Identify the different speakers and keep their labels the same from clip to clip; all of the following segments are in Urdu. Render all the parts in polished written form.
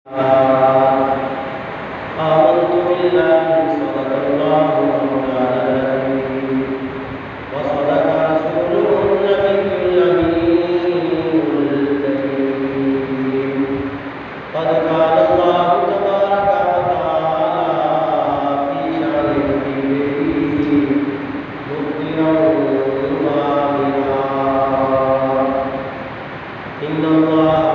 Speaker 1: آمنت بالله صدق الله مولانا العظيم وصدق رسوله النبي الأمين الكريم قد قال الله تبارك وتعالى في شأن حبيبه مبدئا وآخرا إن الله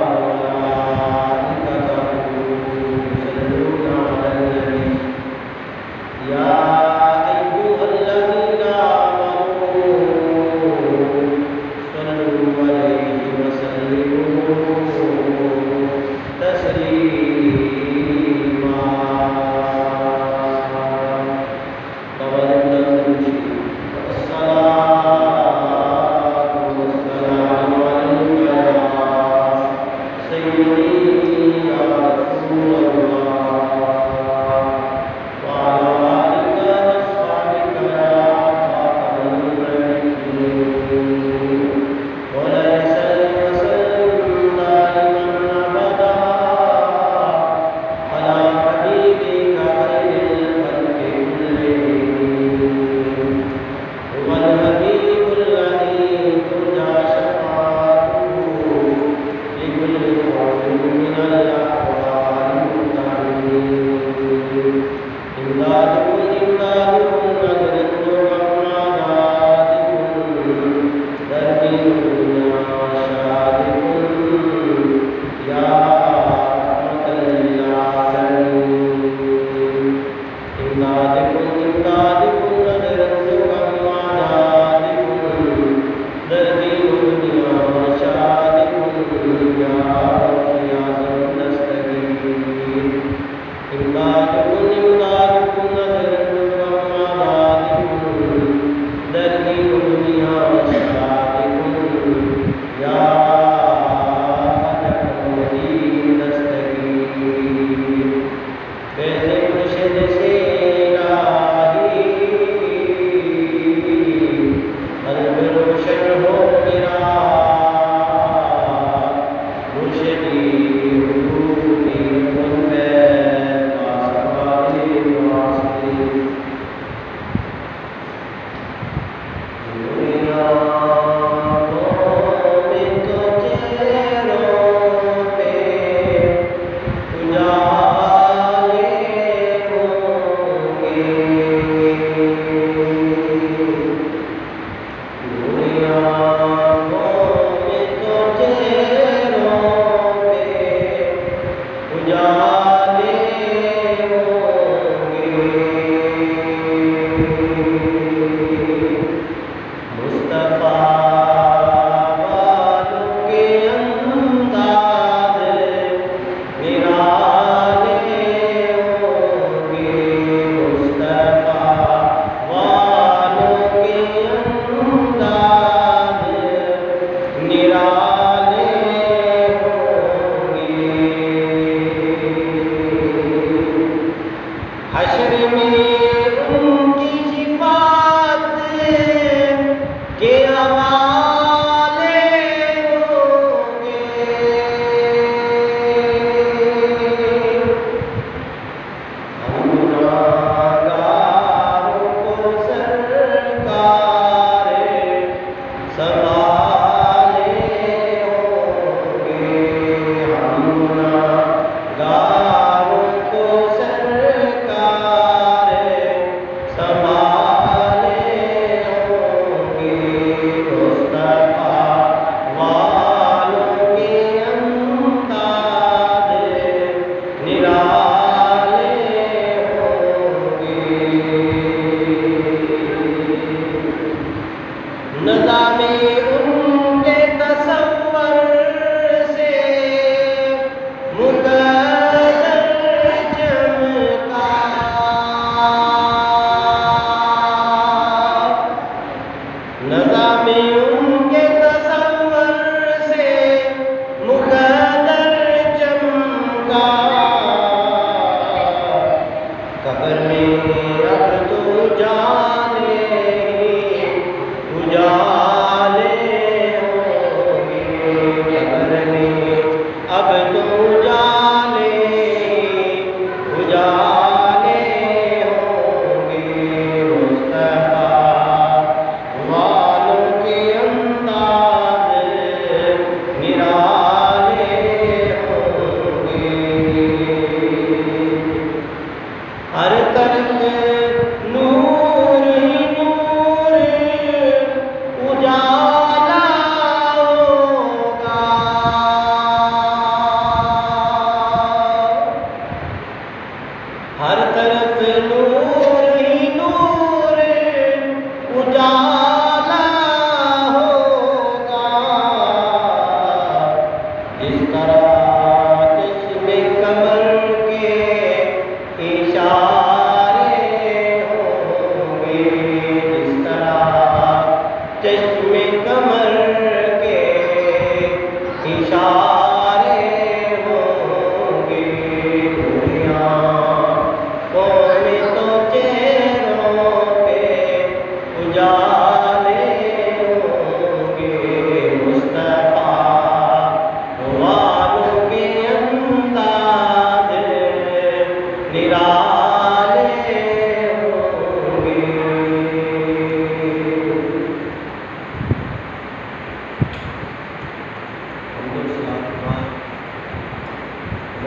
Speaker 1: اب تو جانے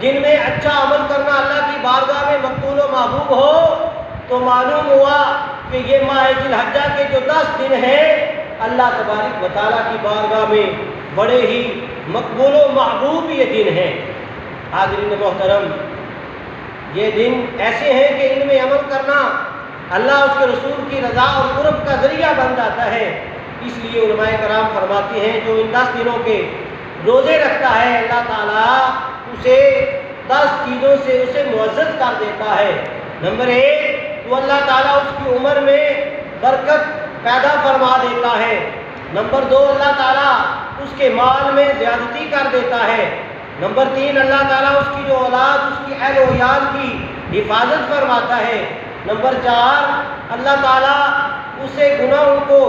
Speaker 1: جن میں اچھا عمل کرنا اللہ کی بارگاہ میں مقبول و محبوب ہو، تو معلوم ہوا کہ یہ ماہ ذی الحجہ کے جو 10 دن ہیں اللہ تبارک و تعالیٰ کی بارگاہ میں بڑے ہی مقبول و محبوب یہ دن ہیں۔ حاضرین محترم، یہ دن ایسے ہیں کہ ان میں عمل کرنا اللہ اس کے رسول کی رضا اور قرب کا ذریعہ بن جاتا ہے۔ اس لیے علماء کرام فرماتے ہیں جو ان 10 دنوں کے روزے رکھتا ہے اللہ تعالیٰ اسے 10 چیزوں سے اسے معزز کر دیتا ہے۔ نمبر 1 تو اللہ تعالیٰ اس کی عمر میں برکت پیدا فرما دیتا ہے۔ نمبر 2 اللہ تعالیٰ اس کے مال میں زیادتی کر دیتا ہے۔ نمبر 3 اللہ تعالیٰ اس کی جو اولاد اس کی اہل و عیال کی حفاظت فرماتا ہے۔ نمبر 4 اللہ تعالیٰ اسے گناہوں کو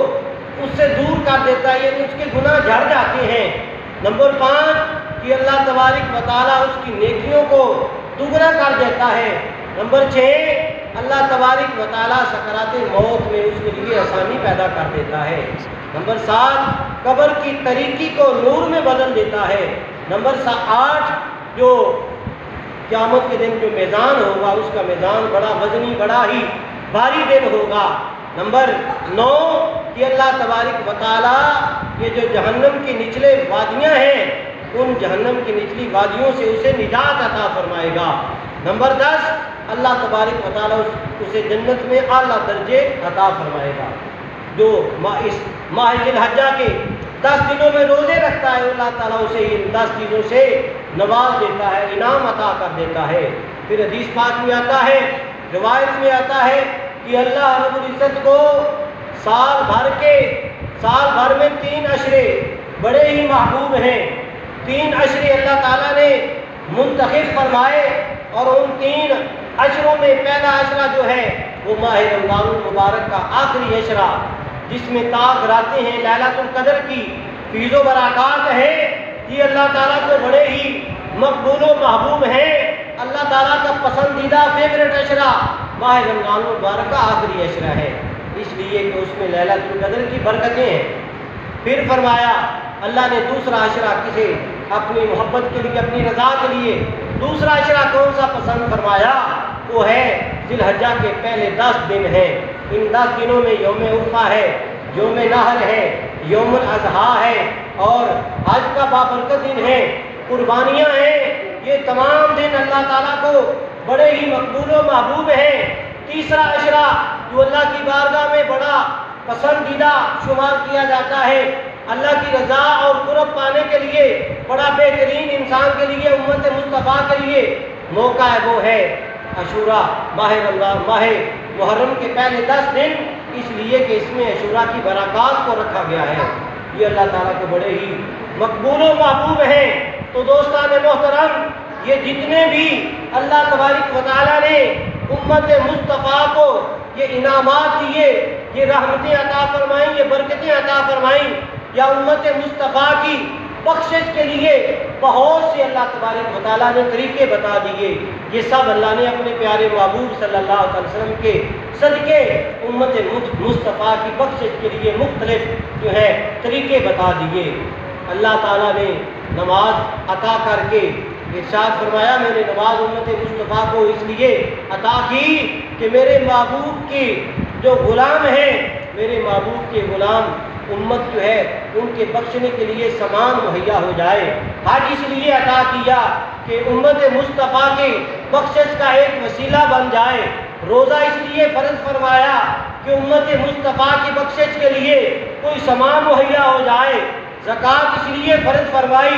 Speaker 1: اس سے دور کر دیتا ہے، یعنی اس کے گناہ جھڑ جاتے ہیں۔ نمبر 5 کہ اللہ تبارک و تعالیٰ اس کی نیکیوں کو دوگنا کر دیتا ہے۔ نمبر 6 اللہ تبارک و تعالیٰ سکرات موت میں اس کے لیے آسانی پیدا کر دیتا ہے۔ نمبر 7 قبر کی تاریکی کو نور میں بدل دیتا ہے۔ نمبر 8 جو قیامت کے دن جو میزان ہوگا اس کا میزان بڑا وزنی بڑا ہی بھاری دن ہوگا۔ نمبر 9 کہ اللہ تبارک و تعالیٰ یہ جو جہنم کی نچلے وادیاں ہیں ان جہنم کی نچلی وادیوں سے اسے نجات عطا فرمائے گا۔ نمبر 10 اللہ تبارک و تعالیٰ اسے جنت میں اعلیٰ درجے عطا فرمائے گا۔ جو اس ماہ ذی الحجہ کے 10 دنوں میں روزے رکھتا ہے اللہ تعالیٰ اسے ان 10 چیزوں سے نواز دیتا ہے، انعام عطا کر دیتا ہے۔ پھر حدیث پاک میں آتا ہے، روایت میں آتا ہے کہ اللہ رب العزت کو سال بھر میں 3 عشرے بڑے ہی محبوب ہیں۔ 3 عشرے اللہ تعالیٰ نے منتخب فرمائے اور ان 3 عشروں میں پہلا عشرہ جو ہے وہ ماہ رمضان المبارک کا آخری عشرہ جس میں تاغ راتیں ہیں لیلۃ القدر کی فیض و برکات ہے، یہ اللہ تعالیٰ کو بڑے ہی مقبول و محبوب ہیں۔ اللہ تعالیٰ کا پسندیدہ فیوریٹ عشرہ ماہ رمضان المبارک کا آخری عشرہ ہے، اس لیے کہ اس میں لیلۃ القدر کی برکتیں ہیں۔ پھر فرمایا اللہ نے دوسرا عشرہ کسے اپنی محبت کے لیے اپنی رضا کے لیے دوسرا عشرہ کون سا پسند فرمایا؟ وہ ہے ذی الحجہ کے پہلے 10 دن ہیں۔ ان 10 دنوں میں یوم عرفہ ہے، یوم نحر ہے، یوم الاضحیٰ ہے اور حج کا بابرکت دن ہے، قربانیاں ہیں۔ یہ تمام دن اللہ تعالیٰ کو بڑے ہی مقبول و محبوب ہیں۔ تیسرا عشرہ جو اللہ کی بارگاہ میں بڑا پسندیدہ شمار کیا جاتا ہے، اللہ کی رضا اور قرب پانے کے لیے بڑا بہترین انسان کے لیے امت مصطفیٰ کے لیے موقع ہے، وہ ہے عاشوراء، ماہ محرم کے پہلے 10 دن، اس لیے کہ اس میں عاشوراء کی برکات کو رکھا گیا ہے۔ یہ اللہ تعالیٰ کو بڑے ہی مقبول و محبوب ہیں۔ تو دوستان محترم، یہ جتنے بھی اللہ تبارک و تعالیٰ نے امت مصطفیٰ کو یہ انعامات دیے، یہ رحمتیں عطا فرمائیں، یہ برکتیں عطا فرمائیں، یا امت مصطفیٰ کی بخشش کے لیے بہت سے اللہ تبارک و تعالیٰ نے طریقے بتا دیے، یہ سب اللہ نے اپنے پیارے محبوب صلی اللہ علیہ وسلم کے صدقے امت مصطفیٰ کی بخشش کے لیے مختلف جو ہے طریقے بتا دیے۔ اللہ تعالیٰ نے نماز عطا کر کے ارشاد فرمایا، میں نے نماز امت مصطفیٰ کو اس لیے عطا کی کہ میرے محبوب کے جو غلام ہیں، میرے محبوب کے غلام امت جو ہے ان کے بخشنے کے لیے سامان مہیا ہو جائے۔ حج اس لیے عطا کیا کہ امت مصطفیٰ کی بخشش کا ایک وسیلہ بن جائے۔ روزہ اس لیے فرض فرمایا کہ امت مصطفیٰ کی بخشش کے لیے کوئی سامان مہیا ہو جائے۔ زکوٰۃ اس لیے فرض فرمائی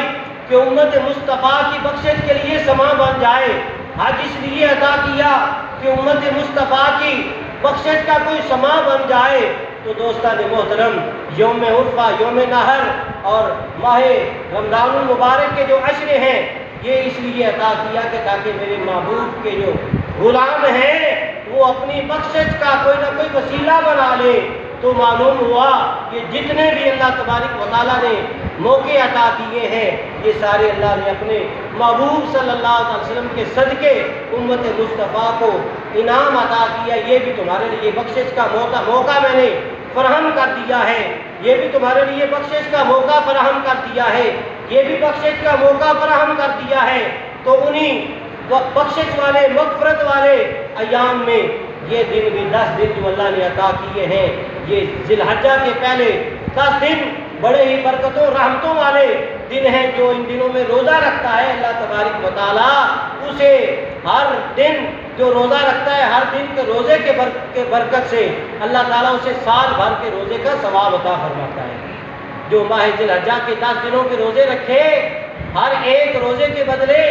Speaker 1: کہ امت مصطفیٰ کی بخشش کے لیے سامان بن جائے۔ حج اس لیے عطا کیا کہ امت مصطفیٰ کی بخشش کا کوئی سامان بن جائے۔ تو دوستان محترم، یوم عرفہ، یوم نحر اور ماہ رمضان المبارک کے جو عشرے ہیں یہ اس لیے عطا کیا کہ تاکہ میرے محبوب کے جو غلام ہیں وہ اپنی بخشش کا کوئی نہ کوئی وسیلہ بنا لے۔ تو معلوم ہوا کہ جتنے بھی اللہ تبارک و تعالیٰ نے موقع عطا کیے ہیں یہ سارے اللہ نے اپنے محبوب صلی اللہ علیہ وسلم کے صدقے امت مصطفیٰ کو انعام عطا کیا۔ یہ بھی تمہارے لیے بخشش کا موقع میں نے فراہم کر دیا ہے، یہ بھی تمہارے لیے بخشش کا موقع فراہم کر دیا ہے، یہ بھی بخشش کا موقع فراہم کر دیا ہے۔ تو انہی بخشش والے مغفرت والے ایام میں یہ دن بھی 10 دن جو اللہ نے عطا کیے ہیں، یہ ذی الحجہ کے پہلے 10 دن بڑے ہی برکتوں رحمتوں والے دن ہیں۔ جو ان دنوں میں روزہ رکھتا ہے اللہ تبارک و تعالیٰ اسے ہر دن جو روزہ رکھتا ہے، ہر دن کے روزے کے برکت سے اللہ تعالیٰ اسے سال بھر کے روزے کا ثواب عطا فرماتا ہے۔ جو ماہ ذی الحجہ کے 10 دنوں کے روزے رکھے، ہر ایک روزے کے بدلے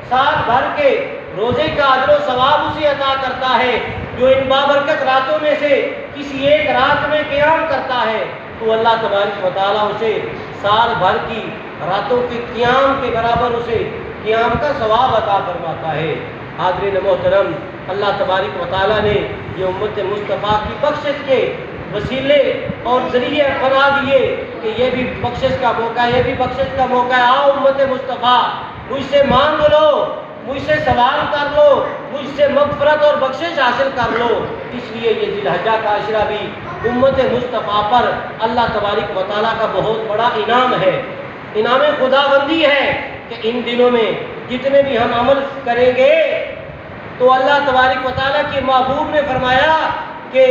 Speaker 1: سال بھر کے روزے کا اجر و ثواب اسے عطا کرتا ہے۔ جو ان بابرکت راتوں میں سے کسی ایک رات میں قیام کرتا ہے تو اللہ تبارک و تعالیٰ اسے سال بھر کی راتوں کے قیام کے برابر اسے قیام کا ثواب عطا فرماتا ہے۔ حاضرین محترم، اللہ تبارک و تعالیٰ نے یہ امت مصطفیٰ کی بخشش کے وسیلے اور ذریعے بنا دیے کہ یہ بھی بخشش کا موقع ہے، یہ بھی بخشش کا موقع ہے۔ آؤ امت مصطفیٰ، مجھ سے مانگ لو، مجھ سے سوال کر لو، مجھ سے مغفرت اور بخشش حاصل کر لو۔ اس لیے یہ ذی الحجہ کا عشرہ بھی امت مصطفیٰ پر اللہ تبارک و تعالیٰ کا بہت بڑا انعام ہے، انعام خداوندی ہے کہ ان دنوں میں جتنے بھی ہم عمل کریں گے تو اللہ تبارک و تعالیٰ کے محبوب نے فرمایا کہ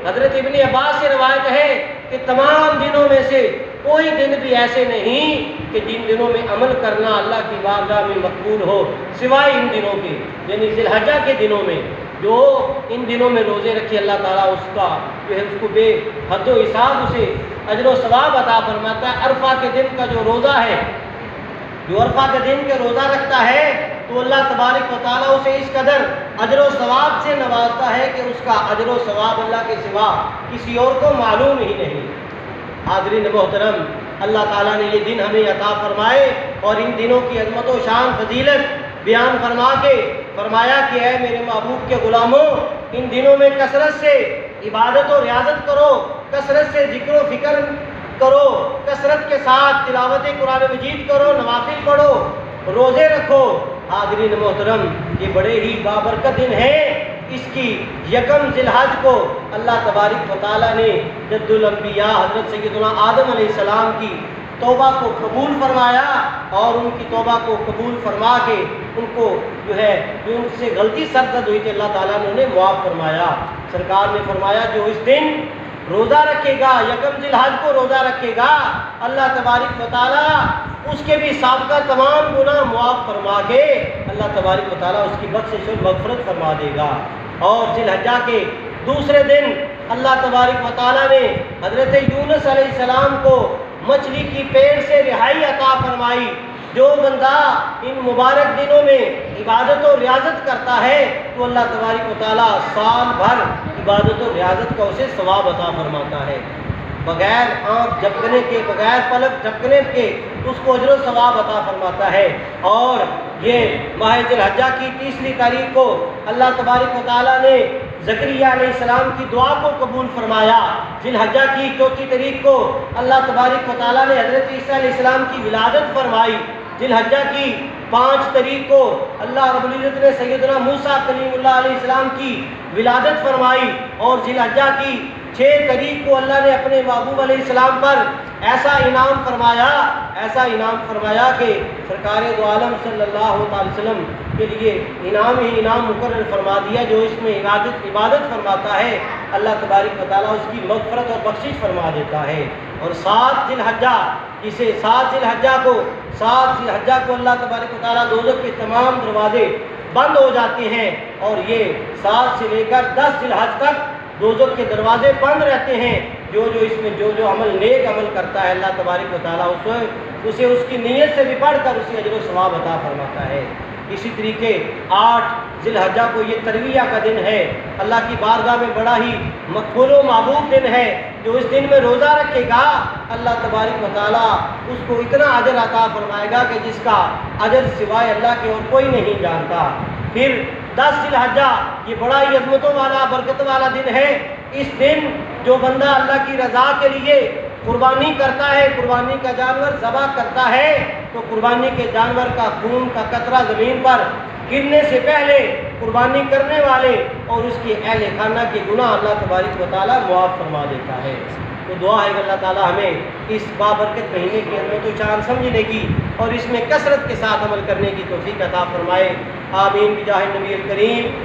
Speaker 1: حضرت ابن عباس سے روایت ہے کہ تمام دنوں میں سے کوئی دن بھی ایسے نہیں کہ جن دنوں میں عمل کرنا اللہ کی بارگاہ میں مقبول ہو سوائے ان دنوں کے، یعنی ذی الحجہ کے دنوں میں۔ جو ان دنوں میں روزے رکھے اللہ تعالیٰ اس کا جو ہے اس کو بے حد و حساب اسے اجر و ثواب عطا فرماتا ہے۔ عرفہ کے دن کا جو روزہ ہے، جو عرفہ کے دن کے روزہ رکھتا ہے تو اللہ تبارک و تعالیٰ اسے اس قدر اجر و ثواب سے نوازتا ہے کہ اس کا اجر و ثواب اللہ کے سوا کسی اور کو معلوم ہی نہیں۔ حاضرین محترم، اللہ تعالیٰ نے یہ دن ہمیں عطا فرمائے اور ان دنوں کی عظمت و شان فضیلت بیان فرما کے فرمایا کہ اے میرے محبوب کے غلاموں، ان دنوں میں کثرت سے عبادت و ریاضت کرو، کثرت سے ذکر و فکر کرو، کثرت کے ساتھ تلاوت قرآن مجید کرو، نوافل پڑھو، روزے رکھو۔ حاضرین محترم، یہ بڑے ہی بابرکت دن ہے۔ اس کی یکم ذی الحجہ کو اللہ تبارک و تعالیٰ نے جد الانبیاء حضرت سیدنا آدم علیہ السلام کی توبہ کو قبول فرمایا اور ان کی توبہ کو قبول فرما کے ان کو جو ہے جو ان سے غلطی سرزد ہوئی تھی اللہ تعالیٰ نے انہیں معاف فرمایا۔ سرکار نے فرمایا جو اس دن روزہ رکھے گا، یکم ذی الحجہ کو روزہ رکھے گا، اللہ تبارک و تعالیٰ اس کے بھی سابقہ تمام گناہ معاف فرما کے اللہ تبارک و تعالیٰ اس کی بخشش اور مغفرت فرما دے گا۔ اور ذی الحجہ کے دوسرے دن اللہ تبارک و تعالیٰ نے حضرت یونس علیہ السلام کو مچھلی کی پیٹ سے رہائی عطا فرمائی۔ جو بندہ ان مبارک دنوں میں عبادت و ریاضت کرتا ہے تو اللہ تبارک و تعالیٰ سال بھر عبادت و ریاضت کا اسے ثواب عطا فرماتا ہے، بغیر آنکھ جھپکنے کے، بغیر پلک جھپکنے کے اس کو اجر و ثواب عطا فرماتا ہے۔ اور یہ ماہ ذی الحجہ کی 30 تاریخ کو اللہ تبارک و تعالیٰ نے زکریا علیہ السلام کی دعا کو قبول فرمایا۔ ذی الحجہ کی 4 تاریخ کو اللہ تبارک و تعالیٰ نے حضرت عیسیٰ علیہ السلام کی ولادت فرمائی۔ ذی الحجہ کی 5 تاریخ کو اللہ رب العزت نے سیدنا موسیٰ کلیم اللہ علیہ السلام کی ولادت فرمائی۔ اور ذی الحجہ کی 6 تاریخ کو اللہ نے اپنے محبوب علیہ السلام پر ایسا انعام فرمایا کہ سرکار دو عالم صلی اللہ علیہ وسلم کے لیے انعام ہی انعام مقرر فرما دیا۔ جو اس میں عبادت فرماتا ہے اللہ تبارک و تعالیٰ اس کی مغفرت اور بخشش فرما دیتا ہے۔ اور 7 ذی الحجہ کو اللہ تبارک و تعالیٰ دوزخ کے تمام دروازے بند ہو جاتے ہیں اور یہ 7 سے لے کر 10 ذی الحجہ تک دوزخ کے دروازے بند رہتے ہیں۔ جو اس میں جو عمل نیک عمل کرتا ہے اللہ تبارک و تعالیٰ اسے اس کی نیت سے بھی پڑھ کر اسے اجر و ثواب عطا فرماتا ہے۔ اسی طریقے 8 ذی الحجہ کو یہ ترویہ کا دن ہے، اللہ کی بارگاہ میں بڑا ہی مقبول و محبوب دن ہے۔ جو اس دن میں روزہ رکھے گا اللہ تبارک و تعالیٰ اس کو اتنا اجر عطا فرمائے گا کہ جس کا اجر سوائے اللہ کے اور کوئی نہیں جانتا۔ پھر 10 ذی الحجہ یہ بڑا ہی عظمتوں والا برکت والا دن ہے۔ اس دن جو بندہ اللہ کی رضا کے لیے قربانی کرتا ہے، قربانی کا جانور ذبح کرتا ہے تو قربانی کے جانور کا خون کا قطرہ زمین پر گرنے سے پہلے قربانی کرنے والے اور اس کے اہل خانہ کے گناہ اللہ تبارک و تعالیٰ معاف فرما دیتا ہے۔ تو دعا ہے کہ اللہ تعالیٰ ہمیں اس بابرکت مہینے کی علامت و چاند سمجھنے کی اور اس میں کثرت کے ساتھ عمل کرنے کی توفیق عطا فرمائے۔ آمین بجاہ النبی الکریم۔